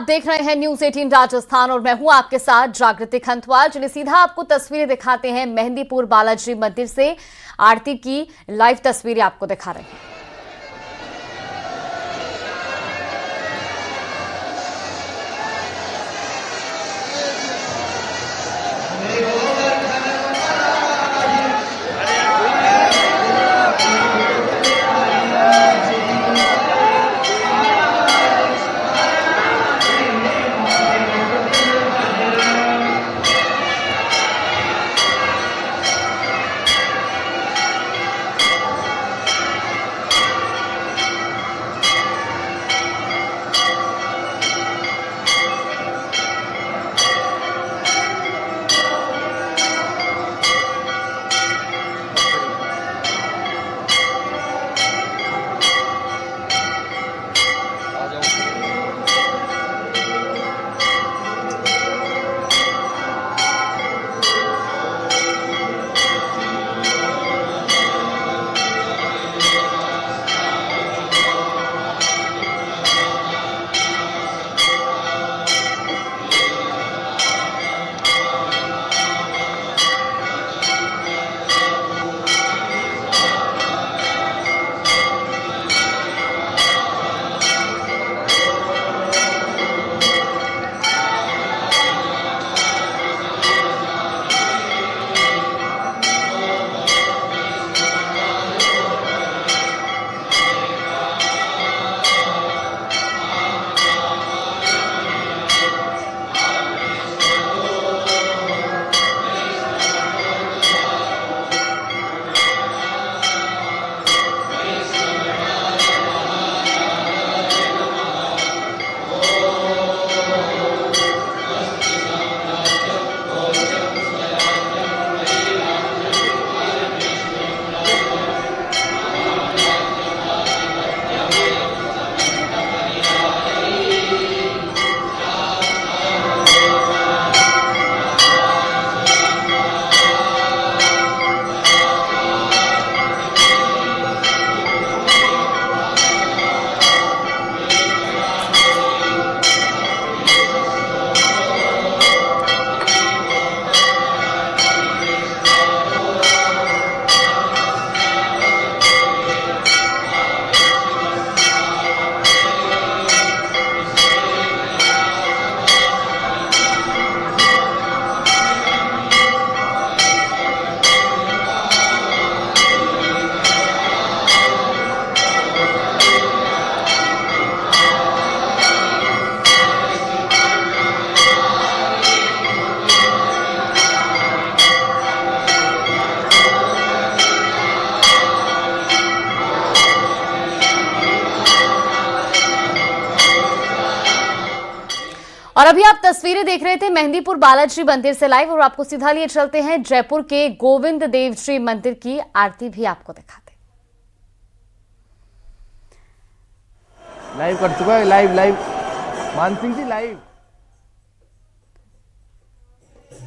आप देख रहे हैं न्यूज 18 राजस्थान और मैं हूं आपके साथ जागृति खंतवाल। चलिए सीधा आपको तस्वीरें दिखाते हैं मेहंदीपुर बालाजी मंदिर से। आरती की लाइव तस्वीरें आपको दिखा रहे हैं। और अभी आप तस्वीरें देख रहे थे मेहंदीपुर बालाजी मंदिर से लाइव और आपको सीधा लिए चलते हैं जयपुर के गोविंद देव जी मंदिर की आरती भी आपको दिखाते हैं। लाइव कर चुका है, लाइव मानसिंह जी लाइव।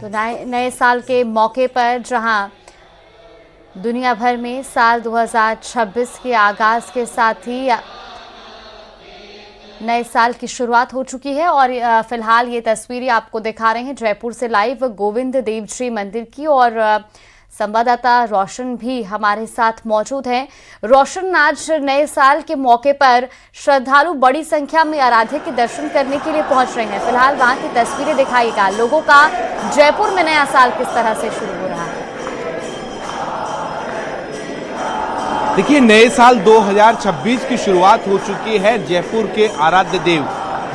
तो नए साल के मौके पर जहां दुनिया भर में साल 2026 के आगाज के साथ ही नए साल की शुरुआत हो चुकी है और फिलहाल ये तस्वीरें आपको दिखा रहे हैं जयपुर से लाइव गोविंद देव जी मंदिर की। और संवाददाता रोशन भी हमारे साथ मौजूद हैं। रोशन, आज नए साल के मौके पर श्रद्धालु बड़ी संख्या में आराध्य के दर्शन करने के लिए पहुंच रहे हैं। फिलहाल वहां की तस्वीरें दिखाइएगा, लोगों का जयपुर में नया साल किस तरह से शुरू हो रहा है। देखिए, नए साल 2026 की शुरुआत हो चुकी है। जयपुर के आराध्य देव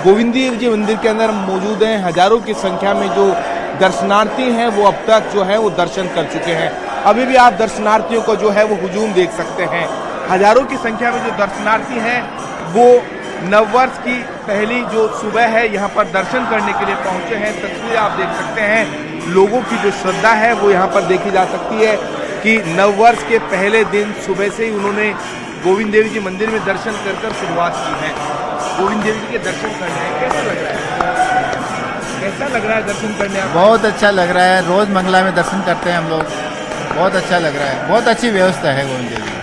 गोविंद देव जी मंदिर के अंदर मौजूद हैं। हजारों की संख्या में जो दर्शनार्थी हैं वो अब तक जो है वो दर्शन कर चुके हैं। अभी भी आप दर्शनार्थियों को जो है वो हुजूम देख सकते हैं। हजारों की संख्या में जो दर्शनार्थी हैं वो नववर्ष की पहली जो सुबह है यहाँ पर दर्शन करने के लिए पहुंचे हैं। तस्वीरें आप देख सकते हैं। लोगों की जो श्रद्धा है वो यहाँ पर देखी जा सकती है कि नववर्ष के पहले दिन सुबह से ही उन्होंने गोविंद देव जी मंदिर में दर्शन कर शुरुआत की है। गोविंद देव जी के दर्शन करने हैं, कैसा लग रहा है? कैसा लग रहा है दर्शन करने? बहुत अच्छा लग रहा है। रोज मंगला में दर्शन करते हैं हम लोग, बहुत अच्छा लग रहा है। बहुत अच्छी व्यवस्था है गोविंद देव जी।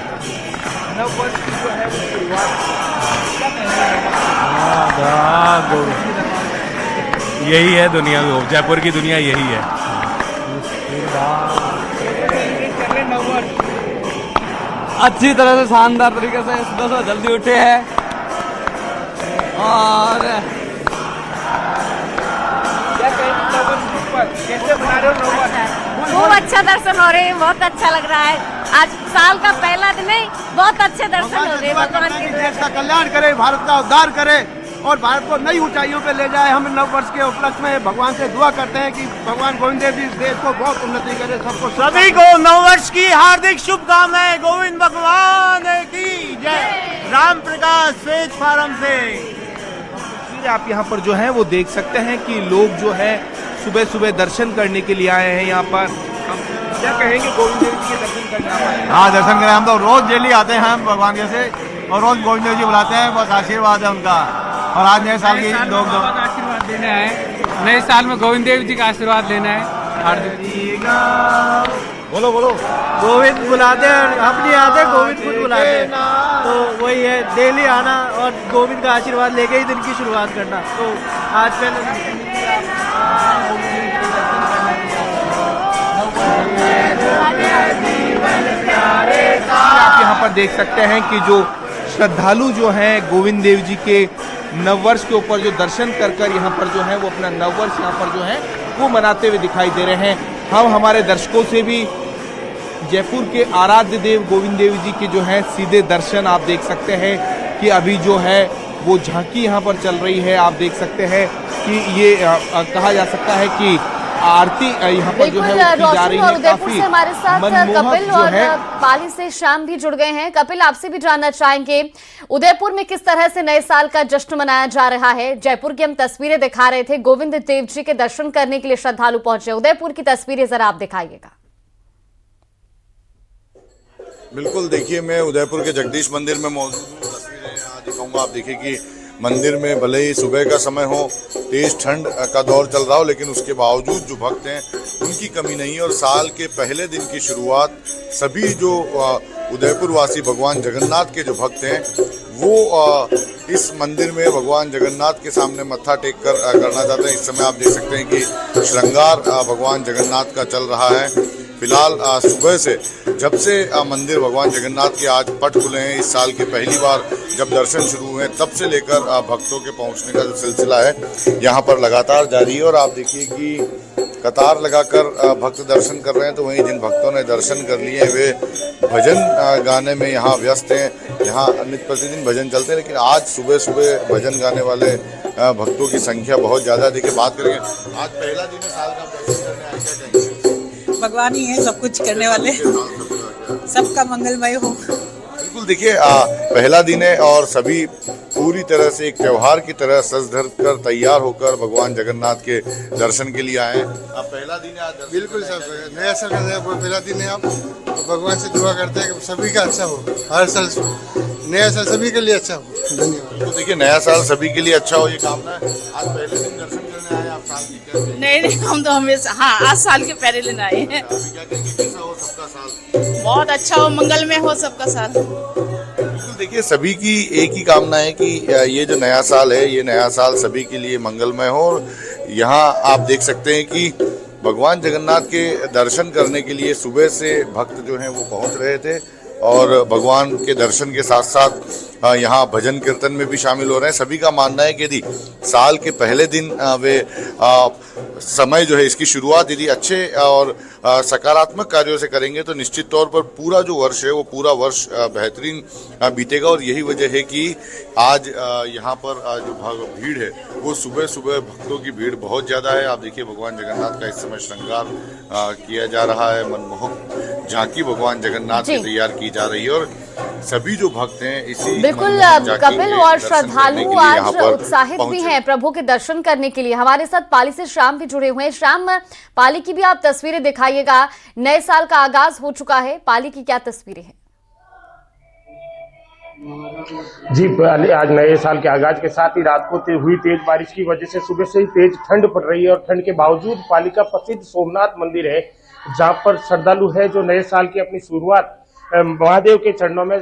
नववर्ष की जो है वो शुरुआत यही है दुनिया में, जयपुर की दुनिया यही है। अच्छी तरह से शानदार तरीके से सुबह जल्दी उठे हैं और कैसे बना रहे हो नववर्ष? खूब अच्छा दर्शन हो रहे हैं, बहुत अच्छा लग रहा है। आज साल का पहला दिन है, बहुत अच्छे दर्शन हो रहे हैं। भगवान की देश का कल्याण करे, भारत का उद्धार करे और भारत को नई ऊंचाइयों पे ले जाए। हम नववर्ष के उपलक्ष्य में भगवान से दुआ करते हैं कि भगवान गोविंद देव जी देश को बहुत उन्नति करे। सबको सभी को नववर्ष की हार्दिक शुभकामनाएं। गोविंद भगवान की जय। राम प्रकाश स्वेज फार्म से। आप यहाँ पर जो है वो देख सकते हैं कि लोग जो है सुबह सुबह दर्शन करने के लिए आए हैं यहाँ पर। हम क्या कहेंगे, गोविंद देव जी के दर्शन करने आए हैं? हाँ, दर्शन करें। हम तो रोज डेली आते हैं हम भगवान के से और रोज गोविंद देव जी बुलाते हैं, बस आशीर्वाद है उनका। और आज नए साल की लोग आशीर्वाद लेना है, नए साल में गोविंद देव जी का आशीर्वाद लेना है। बोलो बोलो। गोविंद बुलाते हैं, अपनी आते गोविंद खुद बुलाते हैं, तो वही है डेली आना और गोविंद का आशीर्वाद लेके ही दिन की शुरुआत करना। तो आज पहले आप यहाँ पर देख सकते हैं कि जो श्रद्धालु जो हैं गोविंद देव जी के नववर्ष के ऊपर जो दर्शन कर यहाँ पर जो है वो अपना नववर्ष यहाँ पर जो है वो मनाते हुए दिखाई दे रहे हैं। हम हमारे दर्शकों से भी जयपुर के आराध्य देव गोविंद देव जी के जो है सीधे दर्शन आप देख सकते हैं कि अभी जो है वो झांकी यहाँ पर चल रही है। आप देख सकते हैं कि ये कहा जा सकता है कि आरती यहाँ पर जो है वो की जा रही है। उदयपुर से हमारे साथ कपिल और पाली से श्याम भी जुड़ गए हैं। कपिल, आपसे भी जानना चाहेंगे उदयपुर में किस तरह से नए साल का जश्न मनाया जा रहा है। जयपुर की हम तस्वीरें दिखा रहे थे, गोविंद देव जी के दर्शन करने के लिए श्रद्धालु पहुंचे। उदयपुर की तस्वीरें जरा आप दिखाइएगा। बिल्कुल, देखिए मैं उदयपुर के जगदीश मंदिर में मौजूद हूँ। तस्वीरें यहाँ दिखाऊंगा। आप देखिए कि मंदिर में भले ही सुबह का समय हो, तेज ठंड का दौर चल रहा हो, लेकिन उसके बावजूद जो भक्त हैं उनकी कमी नहीं है। और साल के पहले दिन की शुरुआत सभी जो उदयपुर वासी भगवान जगन्नाथ के जो भक्त हैं वो इस मंदिर में भगवान जगन्नाथ के सामने मत्था टेक कर करना चाहते हैं। इस समय आप देख सकते हैं कि श्रृंगार भगवान जगन्नाथ का चल रहा है। फिलहाल सुबह से जब से मंदिर भगवान जगन्नाथ के आज पट खुले हैं, इस साल के पहली बार जब दर्शन शुरू हुए तब से लेकर भक्तों के पहुंचने का जो सिलसिला है यहाँ पर लगातार जारी है। और आप देखिए कि कतार लगाकर भक्त दर्शन कर रहे हैं, तो वहीं जिन भक्तों ने दर्शन कर लिए हैं वे भजन गाने में यहाँ व्यस्त हैं। यहाँ नित्य प्रतिदिन भजन चलते हैं, लेकिन आज सुबह सुबह भजन गाने वाले भक्तों की संख्या बहुत ज़्यादा। देखिए, बात करेंगे आज पहला दिन है साल का, दर्शन करने आए, क्या कहेंगे? भगवान ही है सब कुछ करने वाले, सबका मंगलमय हो। बिल्कुल, देखिए पहला दिन है और सभी पूरी तरह से एक त्योहार की तरह सज धर कर तैयार होकर भगवान जगन्नाथ के दर्शन के लिए आए हैं। अब पहला दिन है आज। बिल्कुल सब नया साल का पहला दिन है। आप भगवान से दुआ करते हैं कि सभी का अच्छा हो, हर साल नया साल सभी के लिए अच्छा हो। धन्यवाद। तो देखिए, नया साल सभी के लिए अच्छा हो, ये कामना है। आज पहले दिन दर्शन करने आए आप, साल की क्या? नहीं, हम तो हमेशा आज साल के पहले दिन आए हैं। अभी क्या कहेंगे, कैसा हो सबका साल? बहुत अच्छा हो, मंगलमय हो सबका साल। बिल्कुल, देखिए सभी की एक ही कामना है कि ये जो नया साल है, ये नया साल सभी के लिए मंगलमय हो। और यहाँ आप देख सकते हैं कि भगवान जगन्नाथ के दर्शन करने के लिए सुबह से भक्त जो हैं वो पहुँच रहे थे और भगवान के दर्शन के साथ साथ यहाँ भजन कीर्तन में भी शामिल हो रहे हैं। सभी का मानना है कि यदि साल के पहले दिन वे समय जो है इसकी शुरुआत यदि अच्छे और सकारात्मक कार्यों से करेंगे तो निश्चित तौर पर पूरा जो वर्ष है वो पूरा वर्ष बेहतरीन बीतेगा। और यही वजह है कि आज यहाँ पर जो भीड़ है वो सुबह सुबह भक्तों की भीड़ बहुत ज़्यादा है। आप देखिए, भगवान जगन्नाथ का इस समय श्रृंगार किया जा रहा है, मनमोहक झांकी भगवान जगन्नाथ की तैयार की जा रही है। और सभी जो भक्त हैं इसी बिल्कुल कपिल और श्रद्धालु आज उत्साहित भी हैं प्रभु के दर्शन करने के लिए। हमारे साथ पाली से श्याम भी जुड़े हुए हैं। श्याम, पाली की भी आप तस्वीरें दिखाइएगा। नए साल का आगाज हो चुका है, पाली की क्या तस्वीरें हैं? जी, आज नए साल के आगाज के साथ ही रात को हुई तेज बारिश की वजह से सुबह से ही तेज ठंड पड़ रही है। और ठंड के बावजूद पाली का प्रसिद्ध सोमनाथ मंदिर है जहां पर श्रद्धालु है जो नए साल की अपनी शुरुआत महादेव के चरणों में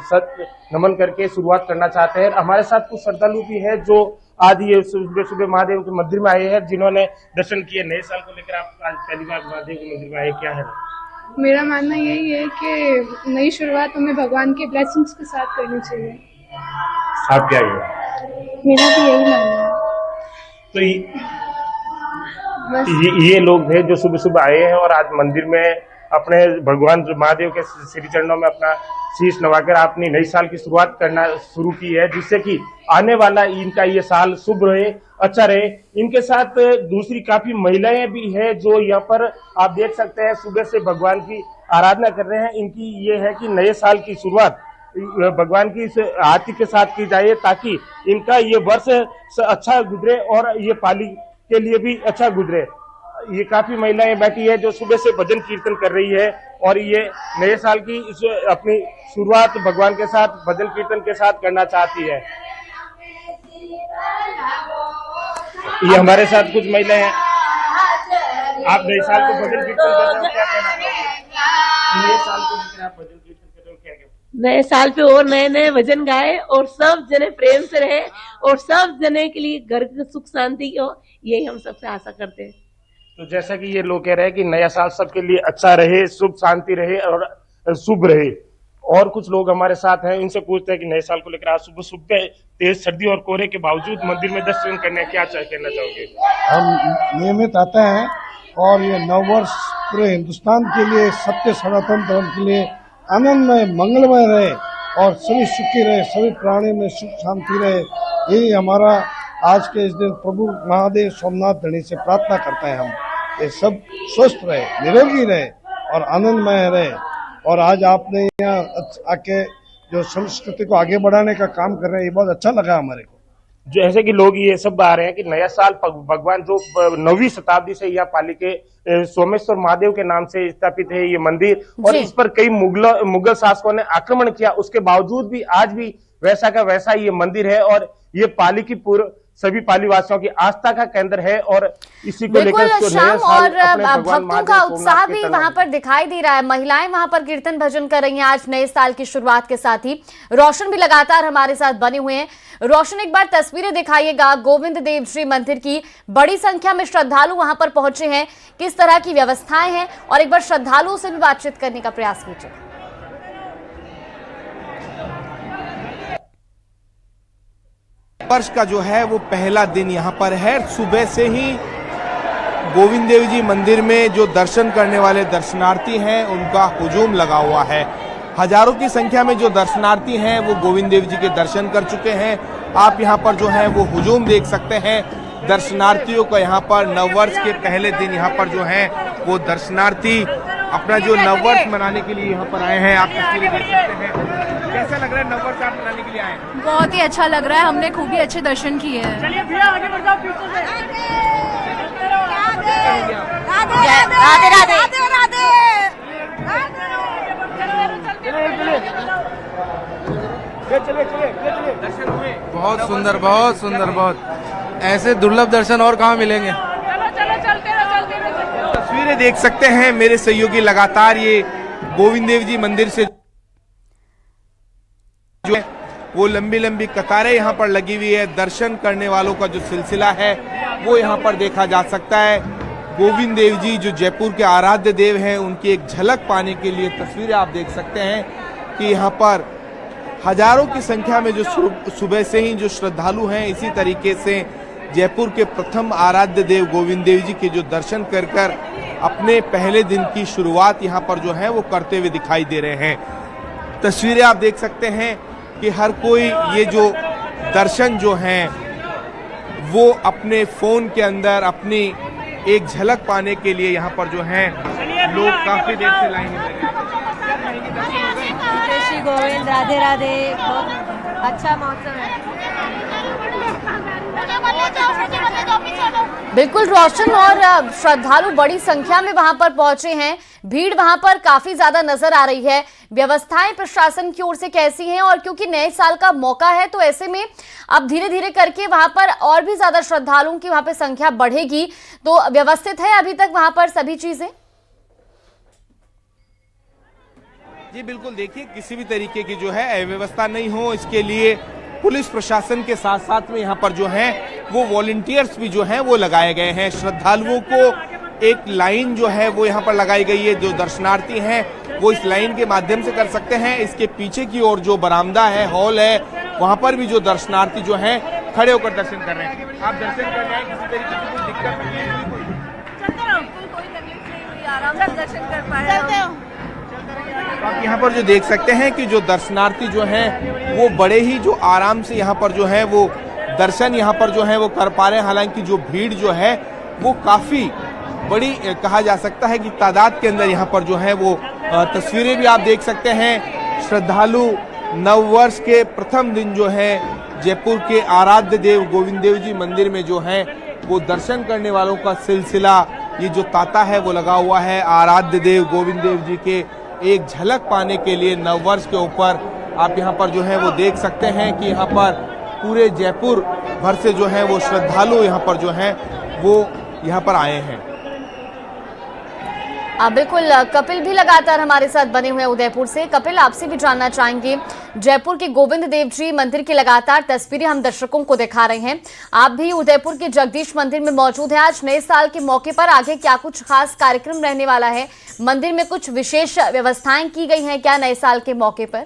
सत नमन करके शुरुआत करना चाहते हैं। हमारे साथ कुछ श्रद्धालु भी है जो आज ये सुबह सुबह महादेव के मंदिर में आए हैं, जिन्होंने दर्शन किए। नए साल को लेकर आप आज पहली बार महादेव के मंदिर में आए, क्या है? मेरा मानना यही है कि नई शुरुआत हमें भगवान के ब्लेसिंग्स के साथ करनी चाहिए। आप क्या है? मेरा भी यही मानना है। तो ये लोग हैं जो सुबह सुबह आए हैं और आज मंदिर में अपने भगवान महादेव के श्री चरणों में अपना शीश नवाकर अपनी नई साल की शुरुआत करना शुरू की है, जिससे कि आने वाला इनका ये साल शुभ रहे, अच्छा रहे। इनके साथ दूसरी काफी महिलाएं भी है जो यहाँ पर आप देख सकते हैं सुबह से भगवान की आराधना कर रहे हैं। इनकी ये है कि नए साल की शुरुआत भगवान की आरती के साथ की जाए, ताकि इनका ये वर्ष अच्छा गुजरे और ये पाली के लिए भी अच्छा गुजरे। ये काफी महिलाएं बैठी है जो सुबह से भजन कीर्तन कर रही है और ये नए साल की अपनी शुरुआत भगवान के साथ भजन कीर्तन के साथ करना चाहती है। ये हमारे साथ कुछ महिलाएं हैं। आप नए साल को भजन कीर्तन कर रहे हो, क्या कहना चाहोगे? नए साल को लेकर आप भजन कीर्तन कर रहे हो, क्या कहना? नए साल पे और नए नए भजन गाए और सब जने प्रेम से रहे और सब जने के लिए घर की सुख शांति हो, यही हम सबसे आशा करते हैं। तो जैसा कि ये लोग कह रहे हैं कि नया साल सबके लिए अच्छा रहे, सुख शांति रहे और शुभ रहे। और कुछ लोग हमारे साथ हैं, इनसे पूछते हैं कि नए साल को लेकर आज सुबह सुबह तेज सर्दी और कोहरे के बावजूद मंदिर में दर्शन करने क्या कहना चाहोगे? हम नियमित आते हैं और ये नववर्ष पूरे हिंदुस्तान के लिए, सत्य सनातन धर्म के लिए आनंदमय मंगलमय रहे और सभी सुखी रहे, सभी प्राणी में सुख शांति रहे। यही हमारा आज के इस दिन प्रभु महादेव सोमनाथ धनी से प्रार्थना करते हैं। हम ये सब स्वस्थ रहे, निरोगी रहे और आनंदमय रहे। और आज आपने यहाँ आके जो संस्कृति को आगे बढ़ाने का काम कर रहे हैं, ये बहुत अच्छा लगा हमारे को। जैसे कि लोग ये सब आ रहे हैं कि नया साल भगवान जो 9वीं शताब्दी से यह पाली के सोमेश्वर महादेव के नाम से स्थापित है ये मंदिर, और इस पर कई मुगल शासकों ने आक्रमण किया, उसके बावजूद भी आज भी वैसा का वैसा ये मंदिर है और ये पाली की पूर्व सभी पाली वासियों की आस्था का केंद्र है। और इसी को लेकर शाम और भक्तों का उत्साह भी वहां पर दिखाई दे रहा है। महिलाएं वहां पर कीर्तन भजन कर रही हैं आज नए साल की शुरुआत के साथ ही। रोशन भी लगातार हमारे साथ बने हुए हैं। रोशन, एक बार तस्वीरें दिखाइएगा गोविंद देव श्री मंदिर की। बड़ी संख्या में श्रद्धालु वहां पर पहुंचे हैं, किस तरह की व्यवस्थाएं हैं, और एक बार श्रद्धालुओं से भी बातचीत करने का प्रयास कीजिए। वर्ष का जो है वो पहला दिन यहाँ पर है। सुबह से ही गोविंद देव जी मंदिर में जो दर्शन करने वाले दर्शनार्थी हैं उनका हुजूम लगा हुआ है। हजारों की संख्या में जो दर्शनार्थी हैं वो गोविंद देव जी के दर्शन कर चुके हैं। आप यहाँ पर जो है वो हुजूम देख सकते हैं दर्शनार्थियों को। यहाँ पर नववर्ष के पहले दिन यहाँ पर जो है वो दर्शनार्थी अपना जो नववर्ष मनाने के लिए यहाँ पर आए हैं। आप तस्वीरें देख सकते हैं। कैसा लग रहा है नववर्ष आप मनाने के लिए आए? बहुत ही अच्छा लग रहा है, हमने खूब ही अच्छे दर्शन किए हैं। चलिए भैया आगे बढ़ जाओ, पीछे से। राधे राधे राधे राधे। दर्शन हुए? बहुत सुंदर, बहुत सुंदर, बहुत ऐसे दुर्लभ दर्शन और कहाँ मिलेंगे। तस्वीरें देख सकते हैं मेरे सहयोगी लगातार ये गोविंद देव जी मंदिर से जो है वो लंबी लंबी कतारें यहाँ पर लगी हुई है। दर्शन करने वालों का जो सिलसिला है वो यहाँ पर देखा जा सकता है। गोविंद देव जी जो जयपुर के आराध्य देव हैं, उनकी एक झलक पाने के लिए तस्वीरें आप देख सकते हैं कि यहाँ पर हजारों की संख्या में जो सुबह से ही जो श्रद्धालु हैं, इसी तरीके से जयपुर के प्रथम आराध्य देव गोविंद देव जी के जो दर्शन कर कर अपने पहले दिन की शुरुआत यहाँ पर जो है वो करते हुए दिखाई दे रहे हैं। तस्वीरें आप देख सकते हैं कि हर कोई ये जो दर्शन जो हैं वो अपने फोन के अंदर अपनी एक झलक पाने के लिए यहाँ पर जो है लोग काफी देर से लाइन में लगे। जय श्री गोविंद, राधे राधे। बहुत अच्छा मौसम है। बिल्कुल रोशन, और श्रद्धालु बड़ी संख्या में वहां पर पहुंचे हैं। भीड़ वहां पर काफी ज्यादा नजर आ रही है। व्यवस्थाएं प्रशासन की ओर से कैसी हैं? और क्योंकि नए साल का मौका है तो ऐसे में अब धीरे धीरे करके वहां पर और भी ज्यादा श्रद्धालुओं की वहां पर संख्या बढ़ेगी, तो व्यवस्थित है अभी तक वहां पर सभी चीजें? जी बिल्कुल, देखिए किसी भी तरीके की जो है अव्यवस्था नहीं हो, इसके लिए पुलिस प्रशासन के साथ साथ में यहाँ पर जो है वो वॉलंटियर्स भी जो हैं वो लगाए गए हैं। श्रद्धालुओं को एक लाइन जो है वो यहाँ पर लगाई गई है, जो दर्शनार्थी हैं वो इस लाइन के माध्यम से कर सकते हैं। इसके पीछे की ओर जो बरामदा है, हॉल है, वहाँ पर भी जो दर्शनार्थी जो हैं खड़े होकर दर्शन कर रहे हैं। आप दर्शन कर रहे हैं, किसी तरीके की कोई दिक्कत नहीं है? कोई तकलीफ नहीं हुई, आराम से दर्शन कर पाए। आप यहाँ पर जो देख सकते हैं कि जो दर्शनार्थी जो हैं वो बड़े ही जो आराम से यहाँ पर जो है वो दर्शन यहाँ पर जो है वो कर पा रहे हैं। हालांकि जो भीड़ जो है वो काफी बड़ी कहा जा सकता है कि तादाद के अंदर यहाँ पर जो है वो तस्वीरें भी आप देख सकते हैं। श्रद्धालु नववर्ष के प्रथम दिन जो है जयपुर के आराध्य देव गोविंद देव जी मंदिर में जो है वो दर्शन करने वालों का सिलसिला, ये जो तांता है वो लगा हुआ है। आराध्य देव गोविंद देव जी के एक झलक पाने के लिए नववर्ष के ऊपर आप यहाँ पर जो है वो देख सकते हैं कि यहाँ पर पूरे जयपुर भर से जो है वो श्रद्धालु यहाँ पर जो है वो यहाँ पर आए हैं। बिल्कुल, कपिल भी लगातार हमारे साथ बने हुए हैं उदयपुर से। कपिल, आपसे भी जानना चाहेंगे, जयपुर के गोविंद देव जी मंदिर की लगातार तस्वीरें हम दर्शकों को दिखा रहे हैं। आप भी उदयपुर के जगदीश मंदिर में मौजूद हैं। आज नए साल के मौके पर आगे क्या कुछ खास कार्यक्रम रहने वाला है? मंदिर में कुछ विशेष व्यवस्थाएं की गई हैं क्या नए साल के मौके पर?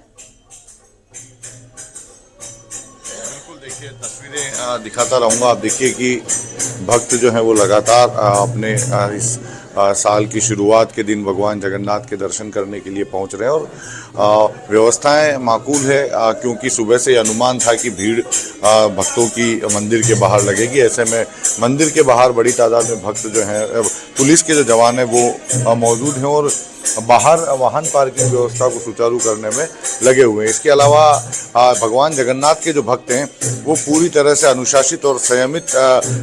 बिल्कुल, देखिए तस्वीरें दिखाता रहूंगा। आप देखिए कि भक्त जो है वो लगातार अपने इस साल की शुरुआत के दिन भगवान जगन्नाथ के दर्शन करने के लिए पहुंच रहे हैं और व्यवस्थाएं माकूल है, क्योंकि सुबह से अनुमान था कि भीड़ भक्तों की मंदिर के बाहर लगेगी। ऐसे में मंदिर के बाहर बड़ी तादाद में भक्त जो हैं, पुलिस के जो जवान हैं वो मौजूद हैं और बाहर वाहन पार्किंग व्यवस्था को सुचारू करने में लगे हुए हैं। इसके अलावा भगवान जगन्नाथ के जो भक्त हैं वो पूरी तरह से अनुशासित और संयमित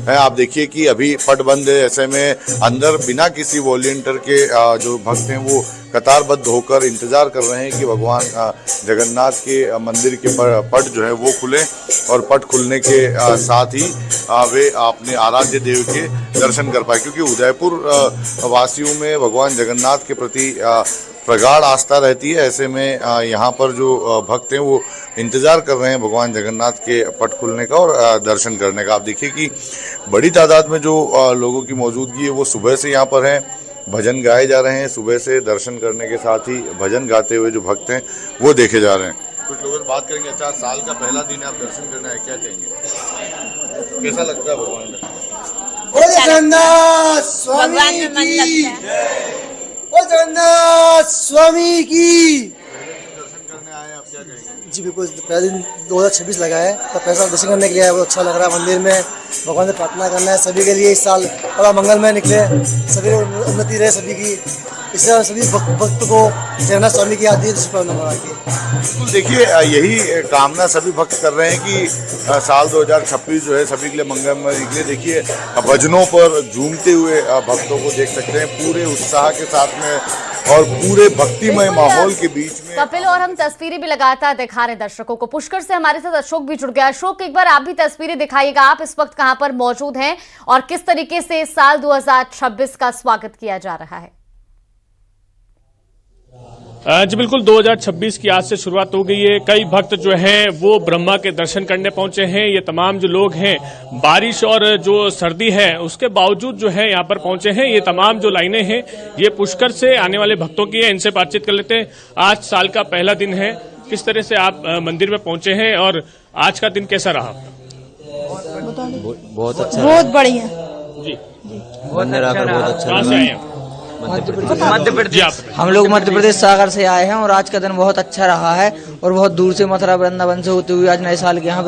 हैं। आप देखिए कि अभी पट बंद है, ऐसे में अंदर बिना किसी वॉलंटियर के जो भक्त हैं वो कतारबद्ध होकर इंतजार कर रहे हैं कि भगवान जगन्नाथ के मंदिर के पट जो है वो खुले और पट खुलने के साथ ही वे अपने आराध्य देव के दर्शन कर पाए, क्योंकि उदयपुर वासियों में भगवान जगन्नाथ के प्रति प्रगाढ़ आस्था रहती है। ऐसे में यहाँ पर जो भक्त हैं वो इंतजार कर रहे हैं भगवान जगन्नाथ के पट खुलने का और दर्शन करने का। आप देखिए कि बड़ी तादाद में जो लोगों की मौजूदगी है वो सुबह से यहाँ पर है। भजन गाए जा रहे हैं, सुबह से दर्शन करने के साथ ही भजन गाते हुए जो भक्त हैं वो देखे जा रहे हैं। कुछ लोगों से बात करेंगे। अच्छा, साल का पहला दिन आप दर्शन करने आए, क्या कहेंगे, कैसा लगता है भगवान? जगन्नाथ स्वामी की, जगन्नाथ स्वामी की। दर्शन करने आए, आप क्या कहेंगे? जी बिल्कुल, पहला दिन 2026 लगा है, तो पैसा दर्शन करने के लिए आया, बहुत अच्छा लग रहा है। मंदिर में भगवान से प्रार्थना करना है सभी के लिए, इस साल बड़ा मंगलमय निकले, सभी उन्नति रहे सभी की। इससे सभी भक्त को जगन्नाथ स्वामी की आदि शुभकामनाएं। बिल्कुल, देखिए यही कामना सभी भक्त कर रहे हैं कि साल 2026 जो है सभी के लिए मंगलमय निकले। देखिए भजनों पर झूमते हुए भक्तों को देख सकते हैं, पूरे उत्साह के साथ में और पूरे भक्तिमय माहौल के बीच में। कपिल, और हम तस्वीरें भी लगातार दिखा रहे हैं दर्शकों को। पुष्कर से हमारे साथ अशोक भी जुड़ गया। अशोक, एक बार आप भी तस्वीरें दिखाइएगा, आप इस वक्त कहां पर मौजूद हैं और किस तरीके से साल 2026 का स्वागत किया जा रहा है? जी बिल्कुल, 2026 की आज से शुरुआत हो गई है। कई भक्त जो हैं वो ब्रह्मा के दर्शन करने पहुंचे हैं। ये तमाम जो लोग हैं, बारिश और जो सर्दी है उसके बावजूद जो है यहाँ पर पहुंचे हैं। ये तमाम जो लाइनें हैं ये पुष्कर से आने वाले भक्तों की है। इनसे बातचीत कर लेते हैं। आज साल का पहला दिन है, किस तरह से आप मंदिर में पहुंचे हैं और आज का दिन कैसा रहा? बहुत अच्छा, बहुत बढ़िया जी। मंदिर आकर बहुत अच्छा। कहाँ से आए हैं? मध्य प्रदेश। हम लोग मध्य प्रदेश सागर से आए हैं और आज का दिन बहुत अच्छा रहा है और बहुत दूर से मथुरा वृंदावन से होते हुए आज नए साल के यहाँ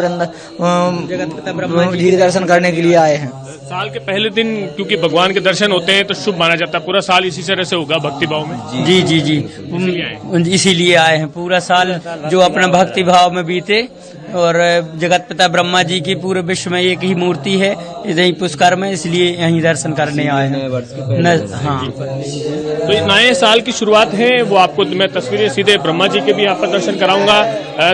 धीरे दर्शन करने के लिए आए हैं। साल के पहले दिन क्योंकि भगवान के दर्शन होते हैं तो शुभ माना जाता है, पूरा साल इसी तरह से होगा भक्ति भाव में। जी जी जी, इसीलिए आए हैं। पूरा साल जो अपना भक्ति भाव में बीते और जगत पिता ब्रह्मा जी की पूरे विश्व में एक ही मूर्ति है यही पुष्कर में, इसलिए यहीं दर्शन करने आए हैं। हाँ, तो इस नए साल की शुरुआत है, वो आपको मैं तस्वीरें सीधे ब्रह्मा जी के भी यहाँ पर दर्शन कराऊंगा।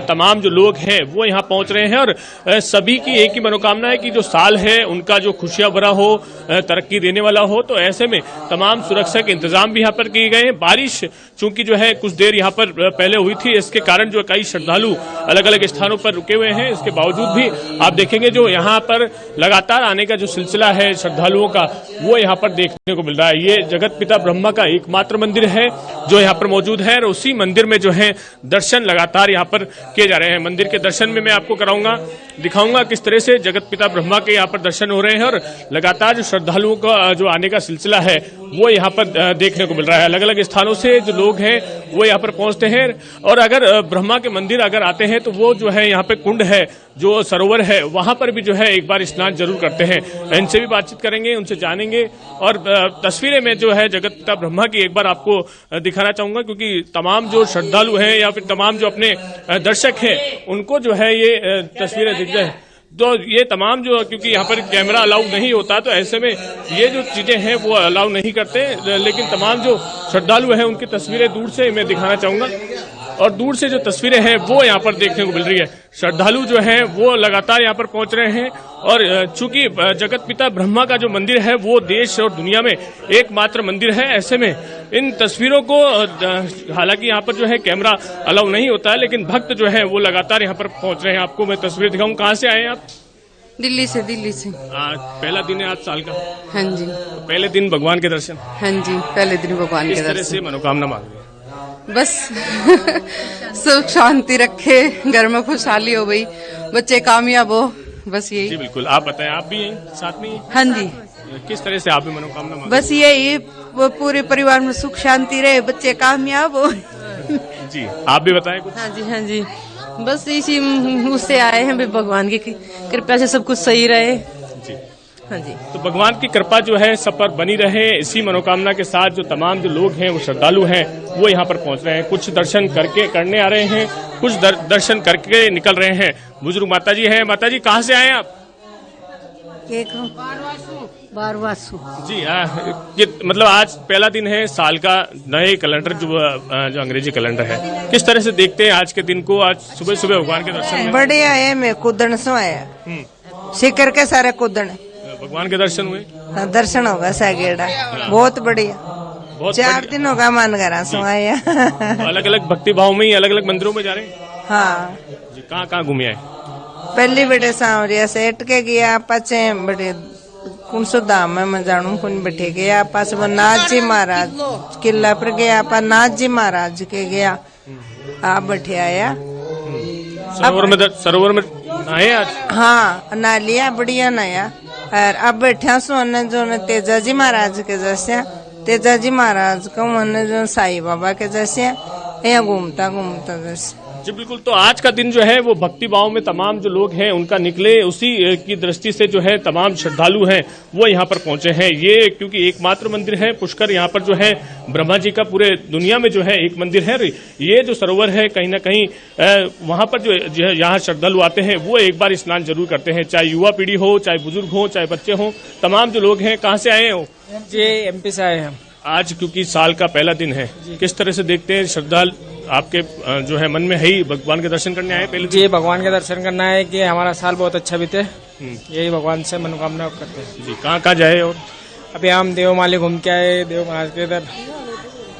तमाम जो लोग हैं वो यहाँ पहुंच रहे हैं और सभी की एक ही मनोकामना है कि जो साल है उनका जो खुशियां भरा हो, तरक्की देने वाला हो। तो ऐसे में तमाम सुरक्षा के इंतजाम भी यहाँ पर किए गए हैं। बारिश चूंकि जो है कुछ देर यहाँ पर पहले हुई थी, इसके कारण जो कई श्रद्धालु अलग अलग स्थानों पर रुके हुए हैं। इसके बावजूद भी आप देखेंगे जो यहाँ पर लगातार आने का जो सिलसिला है श्रद्धालुओं का, वो यहाँ पर देखने को मिल रहा है। ये जगत पिता ब्रह्मा का एकमात्र मंदिर है जो यहाँ पर मौजूद है और उसी मंदिर में जो है दर्शन लगातार यहाँ पर किए जा रहे हैं। मंदिर के दर्शन में मैं आपको कराऊंगा, दिखाऊंगा किस तरह से जगत पिता ब्रह्मा के यहाँ पर दर्शन हो रहे हैं और लगातार जो श्रद्धालुओं का जो आने का सिलसिला है वो यहाँ पर देखने को मिल रहा है। अलग अलग स्थानों से जो लोग हैं वो यहाँ पर पहुंचते हैं और अगर ब्रह्मा के मंदिर अगर आते हैं तो वो जो है यहाँ पे कुंड है, जो सरोवर है, वहां पर भी जो है एक बार स्नान जरूर करते हैं। इनसे भी बातचीत करेंगे, उनसे जानेंगे और तस्वीरें में जो है जगत पिता ब्रह्मा की एक बार आपको दिखाना चाहूंगा, क्योंकि तमाम जो श्रद्धालु हैं या फिर तमाम जो अपने दर्शक हैं उनको जो है ये तस्वीरें दिख जाए। तो ये तमाम जो, क्योंकि यहाँ पर कैमरा अलाउ नहीं होता तो ऐसे में ये जो चीजें हैं वो अलाउ नहीं करते, लेकिन तमाम जो श्रद्धालु हैं उनकी तस्वीरें दूर से मैं दिखाना चाहूंगा और दूर से जो तस्वीरें हैं वो यहाँ पर देखने को मिल रही है। श्रद्धालु जो हैं वो लगातार यहाँ पर पहुंच रहे हैं और चूंकि जगत पिता ब्रह्मा का जो मंदिर है वो देश और दुनिया में एकमात्र मंदिर है। ऐसे में इन तस्वीरों को, हालांकि यहाँ पर जो है कैमरा अलाउ नहीं होता है, लेकिन भक्त जो है वो लगातार यहाँ पर पहुंच रहे हैं। आपको मैं तस्वीर दिखाऊं। कहाँ से आए हैं आप? दिल्ली से। आज पहला दिन है आज साल का? हाँ जी। तो पहले दिन भगवान के दर्शन? हाँ जी, पहले दिन भगवान के दर्शन। किस तरह से मनोकामना मांग रहे हैं? बस सुख शांति रखे, घर में खुशहाली हो गई, बच्चे कामयाब हो, बस यही। जी बिल्कुल। आप बताएं, आप भी यहीं साथ में? हाँ जी। किस तरह से आप भी मनोकामना मांग? बस यही, वो पूरे परिवार में सुख शांति रहे, बच्चे कामयाब हो। जी, आप भी बताएं कुछ? हाँ जी, हाँ जी, बस इसी उससे आए हैं, भगवान की कृपा से सब कुछ सही रहे। जी हाँ जी। तो भगवान की कृपा जो है सब पर बनी रहे, इसी मनोकामना के साथ जो तमाम जो लोग हैं वो श्रद्धालु हैं वो यहाँ पर पहुंच रहे हैं। कुछ दर्शन करने आ रहे हैं, कुछ दर्शन करके निकल रहे हैं। बुजुर्ग माता जी हैं। माता जी कहाँ से आए हैं आप? बारवासु। जी ये मतलब आज पहला दिन है साल का, नए कैलेंडर जो अंग्रेजी कैलेंडर है, किस तरह से देखते हैं आज के दिन को? आज सुबह सुबह भगवान के दर्शन बढ़िया है, मैं कुदन से आया, शिकर के सारे कुदन, भगवान के दर्शन हुए? दर्शन होगा सागेड़ा, बहुत बढ़िया। 4 दिन होगा मन करा सो आया। अलग अलग भक्ति भाव में ही अलग अलग मंदिरों में जा रहे हैं? हाँ जी। कहाँ घूमे आए? पहली बड़े सांवरिया से अटके गया, पाचे बड़े कुनसो धाम में मैं जानू कुन बैठे गया, पास वो नाथ जी महाराज किला पर गया, पा नाथ जी महाराज के गया, आप बैठे आया। सरोवर में आए आज? हाँ, ना लिया बढ़िया नया। और अब बैठा सो जो तेजा जी महाराज के जैसे, तेजा जी महाराज को मन जो साईं बाबा के जैसे यहाँ घूमता जैसे। जी बिल्कुल। तो आज का दिन जो है वो भक्ति भाव में तमाम जो लोग हैं उनका निकले, उसी की दृष्टि से जो है तमाम श्रद्धालु हैं वो यहाँ पर पहुंचे हैं। ये क्योंकि एकमात्र मंदिर है पुष्कर, यहाँ पर जो है ब्रह्मा जी का पूरे दुनिया में जो है एक मंदिर है। ये जो सरोवर है कहीं ना कहीं वहां पर जो यहाँ श्रद्धालु आते हैं वो एक बार स्नान जरूर करते हैं, चाहे युवा पीढ़ी हो, चाहे बुजुर्ग हो, चाहे बच्चे हो, तमाम जो लोग हैं। कहाँ से आए हो? जी एमपी से आए हैं। आज क्योंकि साल का पहला दिन है, किस तरह से देखते हैं श्रद्धालु आपके जो है मन में है ही भगवान के दर्शन करने आए पहले? जी भगवान के दर्शन करना है कि हमारा साल बहुत अच्छा बीते, यही भगवान से मनोकामना करते हैं। जी। कहाँ जाए? और अभी हम देवमाली घूम के आए, देव महाराज के इधर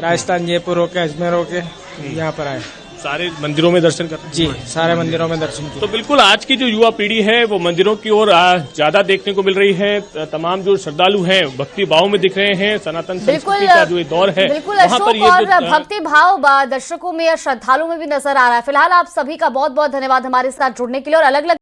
राजस्थान, जयपुर होके, अजमेर होके यहाँ पर आए। सारे मंदिरों में दर्शन करते? जी, सारे मंदिरों में दर्शन किए। तो बिल्कुल आज की जो युवा पीढ़ी है वो मंदिरों की ओर ज्यादा देखने को मिल रही है। तमाम जो श्रद्धालु हैं भक्ति भाव में दिख रहे हैं। सनातन संस्कृति का जो दौर है वहाँ पर ये भक्ति भाव दर्शकों में या श्रद्धालुओं में भी नजर आ रहा है। फिलहाल आप सभी का बहुत बहुत धन्यवाद हमारे साथ जुड़ने के लिए और अलग अलग